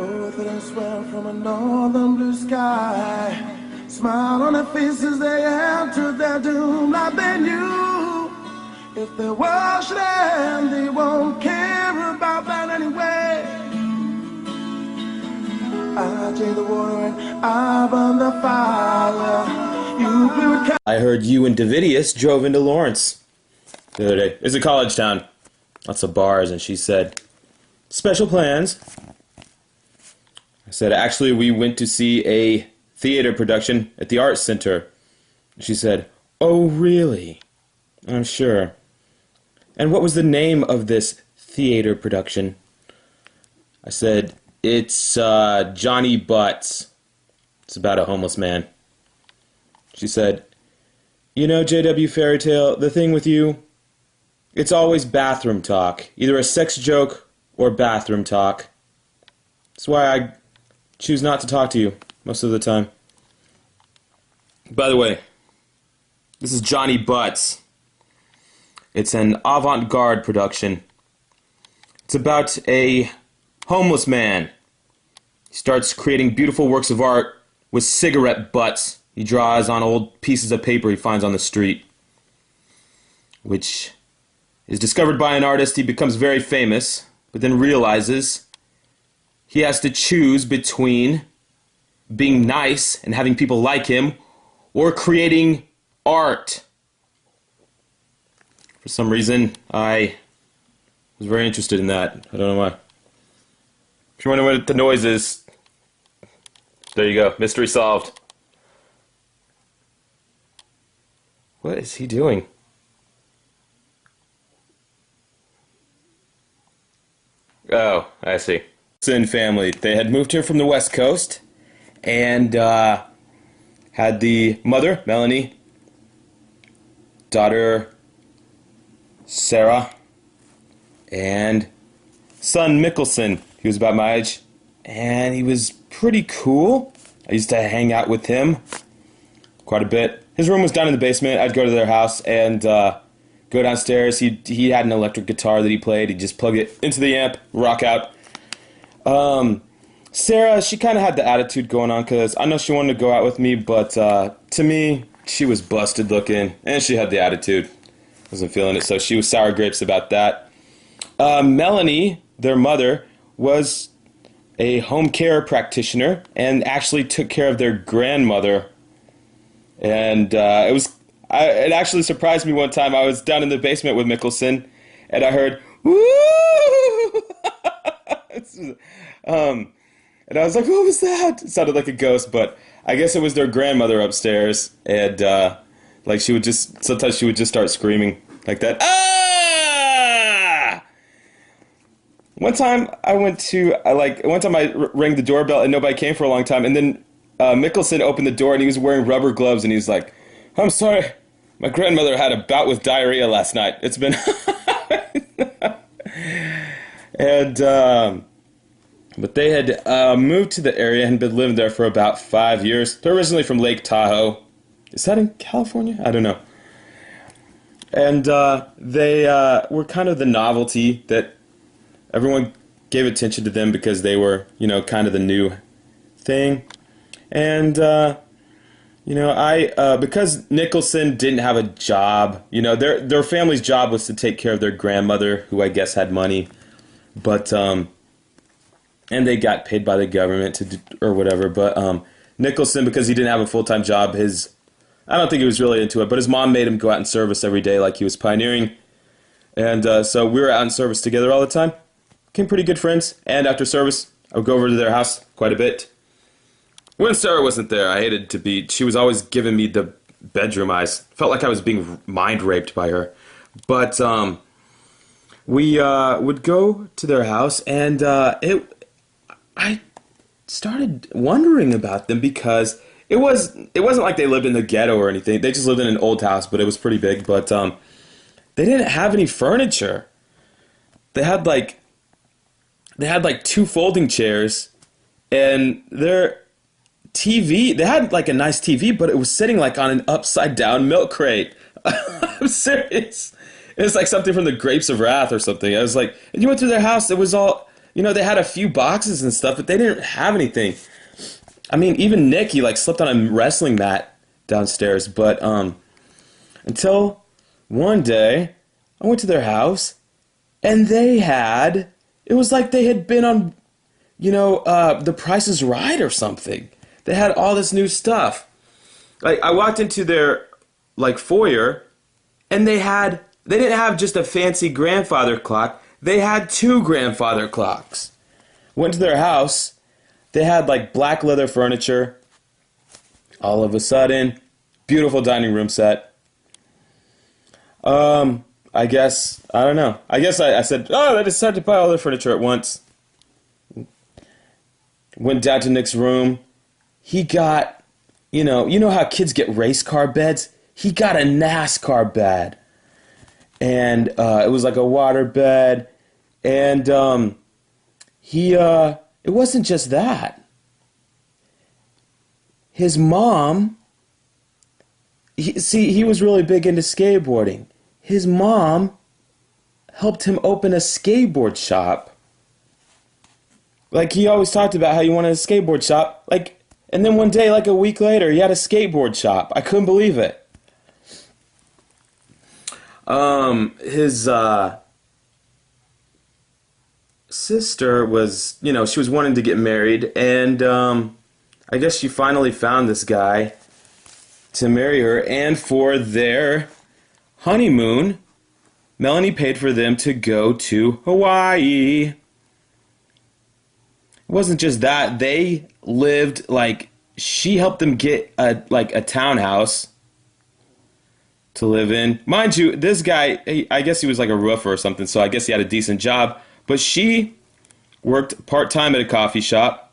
Both of them swam from a northern blue sky. Smile on their faces, they entered their doom like they knew. If the world should end, they won't care about that anyway. I take the water and I burn the fire. You blew. I heard you and Davidius drove into Lawrence the other day. It's a college town. Lots of bars, and she said, special plans. I said, actually, we went to see a theater production at the Arts Center. She said, oh, really? I'm sure. And what was the name of this theater production? I said, it's Johnny Butts. It's about a homeless man. She said, you know, J.W. Fairytale, the thing with you, it's always bathroom talk. Either a sex joke or bathroom talk. That's why I choose not to talk to you most of the time. By the way, this is Johnny Butts. It's an avant-garde production. It's about a homeless man. He starts creating beautiful works of art with cigarette butts he draws on old pieces of paper he finds on the street, which is discovered by an artist. He becomes very famous, but then realizes he has to choose between being nice and having people like him or creating art. For some reason, I was very interested in that. I don't know why. If you wonder what the noise is, there you go. Mystery solved. What is he doing? Oh, I see. Sin family. They had moved here from the West Coast and had the mother, Melanie, daughter, Sarah, and son, Mickelson. He was about my age, and he was pretty cool. I used to hang out with him quite a bit. His room was down in the basement. I'd go to their house and go downstairs. He had an electric guitar that he played. He'd just plug it into the amp, rock out. Sarah, she kind of had the attitude going on because I know she wanted to go out with me, but to me, she was busted looking, and she had the attitude. Wasn't feeling it, so she was sour grapes about that. Melanie, their mother, was a home care practitioner and actually took care of their grandmother. And it actually surprised me one time. I was down in the basement with Mickelson, and I heard, woo! And I was like, what was that? It sounded like a ghost, but I guess it was their grandmother upstairs, and like sometimes she would just start screaming like that. Ah! One time I rang the doorbell and nobody came for a long time, and then Mickelson opened the door and he was wearing rubber gloves and he was like, I'm sorry, my grandmother had a bout with diarrhea last night. It's been and but they had moved to the area and been living there for about 5 years. They're originally from Lake Tahoe. Is that in California? I don't know. And they were kind of the novelty that everyone gave attention to them because they were, kind of the new thing. And, because Nicholson didn't have a job, their family's job was to take care of their grandmother, who I guess had money. But, and they got paid by the government or whatever. But Nicholson, because he didn't have a full-time job, I don't think he was really into it, but his mom made him go out in service every day like he was pioneering. And so we were out in service together all the time. Became pretty good friends. And after service, I would go over to their house quite a bit. When Sarah wasn't there, I hated to be... She was always giving me the bedroom eyes. Felt like I was being mind raped by her. But we would go to their house, and I started wondering about them because it wasn't like they lived in the ghetto or anything. They just lived in an old house, but it was pretty big. But they didn't have any furniture. They had like 2 folding chairs, and their TV, they had like a nice TV, but it was sitting like on an upside down milk crate. I'm serious. It was like something from the Grapes of Wrath or something. I was like, and you went through their house, it was all they had a few boxes and stuff, but they didn't have anything. I mean, even Nick, he like slept on a wrestling mat downstairs. But until one day, I went to their house, and it was like they had been on, The Price is Right or something. They had all this new stuff. Like, I walked into their, like, foyer, and they didn't have just a fancy grandfather clock. They had 2 grandfather clocks. Went to their house. They had, like, black leather furniture. All of a sudden, beautiful dining room set. I guess, I don't know. I guess I said, I decided to buy all the furniture at once. Went down to Nick's room. He got, you know how kids get race car beds? He got a NASCAR bed. And it was like a water bed. And it wasn't just that. His mom, he was really big into skateboarding. His mom helped him open a skateboard shop. Like, he always talked about how he wanted a skateboard shop. Like, and then one day, like a week later, he had a skateboard shop. I couldn't believe it. His sister was, she was wanting to get married, and I guess she finally found this guy to marry her, and for their honeymoon, Melanie paid for them to go to Hawaii. It wasn't just that. They lived, she helped them get a townhouse to live in. Mind you, this guy, I guess he was like a roofer or something, so I guess he had a decent job. But she worked part-time at a coffee shop.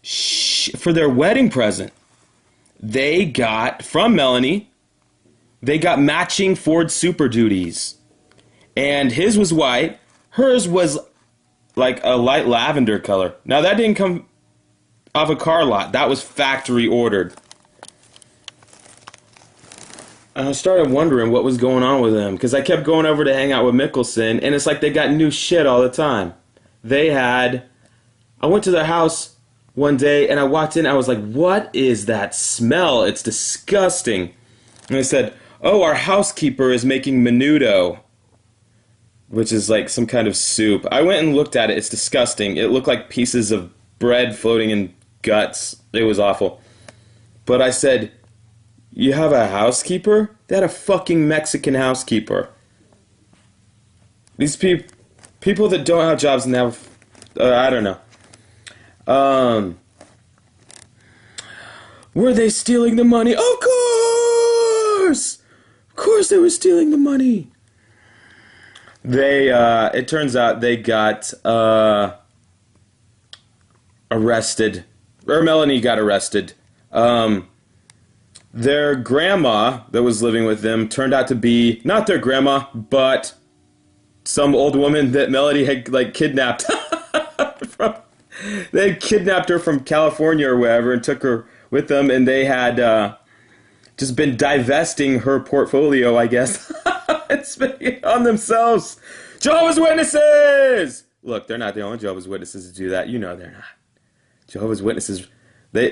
For their wedding present, they got, from Melanie, they got matching Ford Super Duties. And his was white. Hers was like a light lavender color. Now, that didn't come off a car lot. That was factory ordered. And I started wondering what was going on with them, because I kept going over to hang out with Mickelson, and it's like they got new shit all the time. I went to their house one day, and I walked in, I was like, what is that smell? It's disgusting. And they said, our housekeeper is making menudo, which is like some kind of soup. I went and looked at it. It's disgusting. It looked like pieces of bread floating in guts. It was awful. But I said, you have a housekeeper? They had a fucking Mexican housekeeper. These people that don't have jobs and have, I don't know. Were they stealing the money? Of course! Of course they were stealing the money. It turns out they got arrested. Or Melanie got arrested. Their grandma that was living with them turned out to be not their grandma, but some old woman that Melanie had kidnapped. They had kidnapped her from California or wherever and took her with them, and they had just been divesting her portfolio, I guess. And spending it on themselves. Jehovah's Witnesses! Look, they're not the only Jehovah's Witnesses to do that. You know they're not. Jehovah's Witnesses, they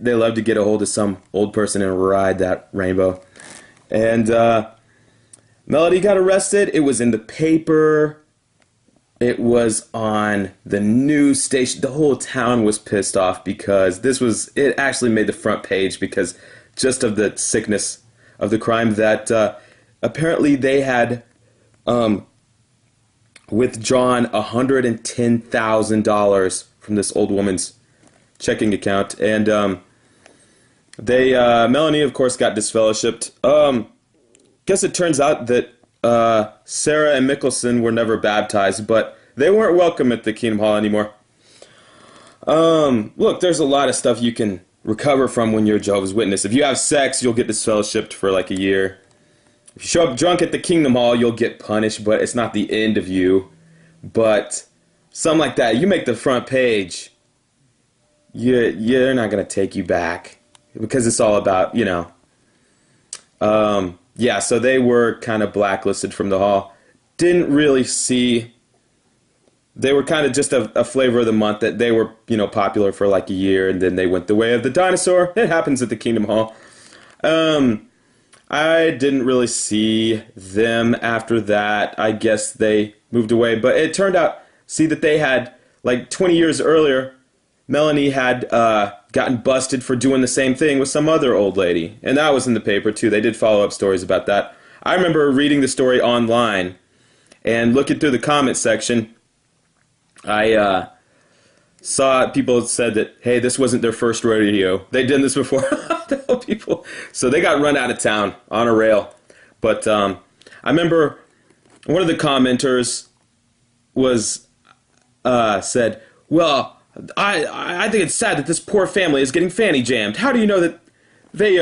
love to get a hold of some old person and ride that rainbow. And Melody got arrested. It was in the paper. It was on the news station. The whole town was pissed off because it actually made the front page because just of the sickness of the crime that apparently they had withdrawn $110,000 from this old woman's checking account. And Melanie, of course, got disfellowshipped. Guess it turns out that Sarah and Mickelson were never baptized, but they weren't welcome at the Kingdom Hall anymore. Look, there's a lot of stuff you can recover from when you're a Jehovah's Witness. If you have sex, you'll get disfellowshipped for like a year. If you show up drunk at the Kingdom Hall, you'll get punished, but it's not the end of you. But something like that, you make the front page, you're not going to take you back because it's all about, yeah, so they were kind of blacklisted from the hall. Didn't really see they were kind of just a flavor of the month, that they were, popular for like a year, and then they went the way of the dinosaur. It happens at the Kingdom Hall. I didn't really see them after that. I guess they moved away, but it turned out, that they had, like 20 years earlier, Melanie had gotten busted for doing the same thing with some other old lady. And that was in the paper, too. They did follow-up stories about that. I remember reading the story online and looking through the comment section. I saw people said that, hey, this wasn't their first rodeo. They'd done this before. Tell people. So they got run out of town on a rail. But I remember one of the commenters was said, well, I think it's sad that this poor family is getting fanny jammed. How do you know that they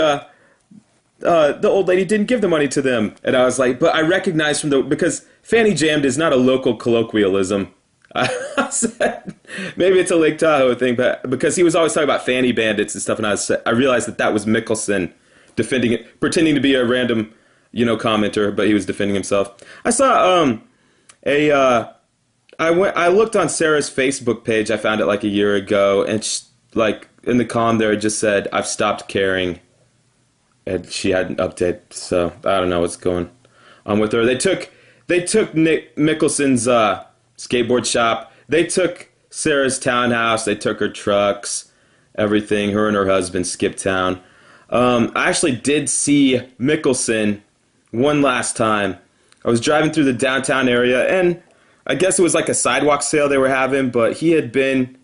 the old lady didn't give the money to them? And I was like, but I recognize because fanny jammed is not a local colloquialism. I said, maybe it's a Lake Tahoe thing, but because he was always talking about fanny bandits and stuff, and I realized that was Mickelson defending it, pretending to be a random, commenter, but he was defending himself. I saw I looked on Sarah's Facebook page. I found it like a year ago, and like in the column there, it just said, "I've stopped caring," and she hadn't updated. So I don't know what's going on with her. They took Nick Mickelson's skateboard shop. They took Sarah's townhouse. They took her trucks, everything. Her and her husband skipped town. I actually did see Mickelson one last time. I was driving through the downtown area, and I guess it was like a sidewalk sale they were having, but he had been,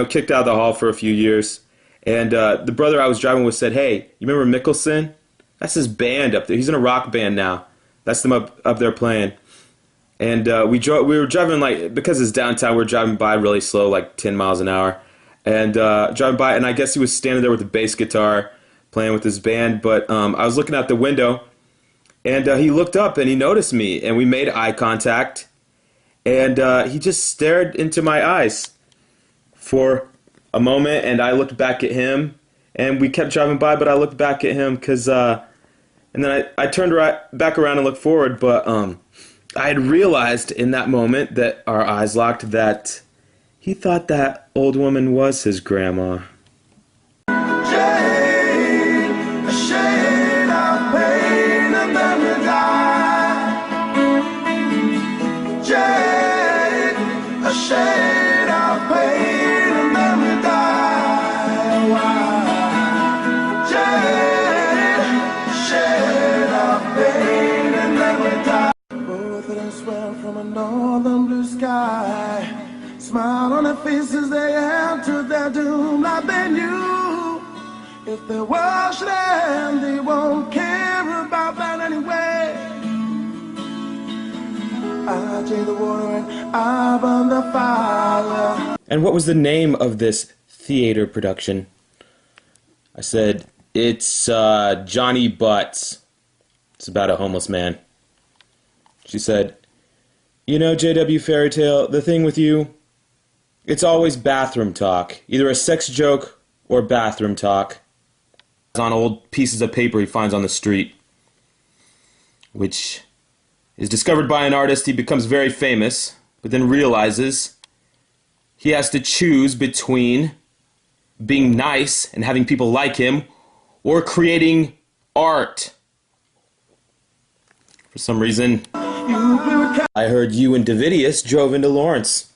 kicked out of the hall for a few years. And the brother I was driving with said, hey, you remember Mickelson? That's his band up there. He's in a rock band now. That's them up there playing. And we were driving, like, because it's downtown, we were driving by really slow, like 10 miles an hour. And driving by, and I guess he was standing there with a bass guitar playing with his band. But I was looking out the window, and he looked up and he noticed me, and we made eye contact. And he just stared into my eyes for a moment, and I looked back at him, and we kept driving by, but I looked back at him because, and then I turned back around and looked forward, but I had realized in that moment that our eyes locked that he thought that old woman was his grandma. Northern blue sky, smile on their faces, they enter their doom like they knew if they wash them, they won't care about that anyway. I take the water and I burn the fire. And what was the name of this theater production? I said, it's Johnny Butts. It's about a homeless man. She said, J.W. Fairytale, the thing with you, it's always bathroom talk. Either a sex joke or bathroom talk. It's on old pieces of paper he finds on the street, which is discovered by an artist. He becomes very famous, but then realizes he has to choose between being nice and having people like him or creating art. For some reason, I heard you and Davidius drove into Lawrence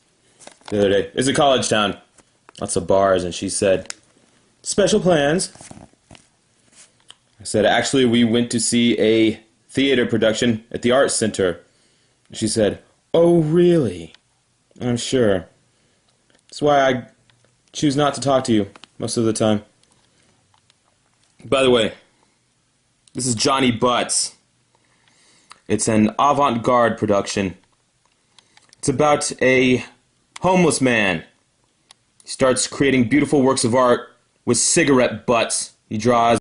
the other day. It's a college town. Lots of bars, and she said, special plans. I said, actually, we went to see a theater production at the Arts Center. She said, oh, really? I'm sure. That's why I choose not to talk to you most of the time. By the way, this is Johnny Butts. It's an avant-garde production. It's about a homeless man. He starts creating beautiful works of art with cigarette butts. He draws